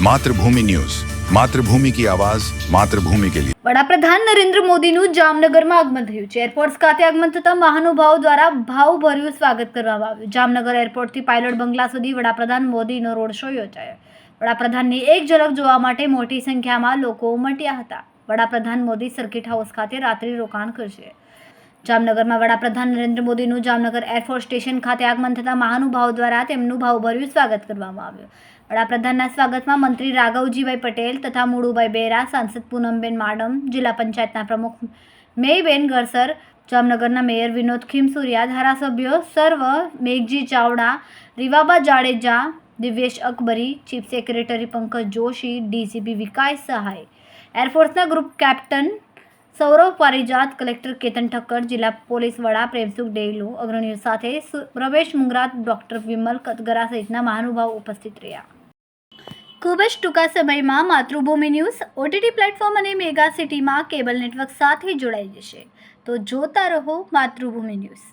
मातृभूमि न्यूज, मातृभूमि की आवाज, मातृभूमि के लिए। વડાપ્રધાન નરેન્દ્ર મોદીનું જામનગરમાં આગમન થયું છે। એરપોર્ટ ખાતે આગમન થતાં મહાનુભાવો દ્વારા ભાવભર્યું સ્વાગત કરવામાં આવ્યું। જામનગર એરપોર્ટથી પાયલોટ બંગલા સુધી વડાપ્રધાન મોદીનો રોડ શો યોજાયો। વડાપ્રધાનની એક ઝલક જોવા માટે મોટી સંખ્યામાં લોકો ઉમટ્યા હતા। વડાપ્રધાન મોદી સર્કિટ હાઉસ ખાતે રાત્રિ રોકાણ કરશે। જામનગરમાં વડાપ્રધાન નરેન્દ્ર મોદીનું જામનગર એરફોર્સ સ્ટેશન ખાતે આગમન થતાં મહાનુભાવો દ્વારા તેમનું ભાવભર્યું સ્વાગત કરવામાં આવ્યું। વડાપ્રધાનના સ્વાગતમાં મંત્રી રાઘવજીભાઈ પટેલ તથા મુળુભાઈ બેરા, સાંસદ પૂનમબેન માડમ, જિલ્લા પંચાયતના પ્રમુખ મેયબેન ગરસર, જામનગરના મેયર વિનોદ ખીમસુરિયા, ધારાસભ્યો સર્વ, Meghji Chavda, Rivaba Jadeja, Divyesh Akbari, chief secretary Pankaj Joshi, DCP Vikas Sahay, એરફોર્સના group captain Saurav Parijat, collector Ketan Thakkar, જિલ્લા પોલીસ વડા પ્રેમસુખ ડેલુ, અગ્રણીઓ સાથે પ્રવેશ મુંગરા, ડોક્ટર વિમલ કતગરા સહિતના મહાનુભાવો ઉપસ્થિત રહ્યા। ખૂબ જ ટૂંકા સમયમાં માતૃભૂમિ ન્યૂઝ ઓટીટી પ્લેટફોર્મ અને મેગા સિટીમાં કેબલ નેટવર્ક સાથે જોડાઈ જશે, તો જોતા રહો માતૃભૂમિ ન્યૂઝ।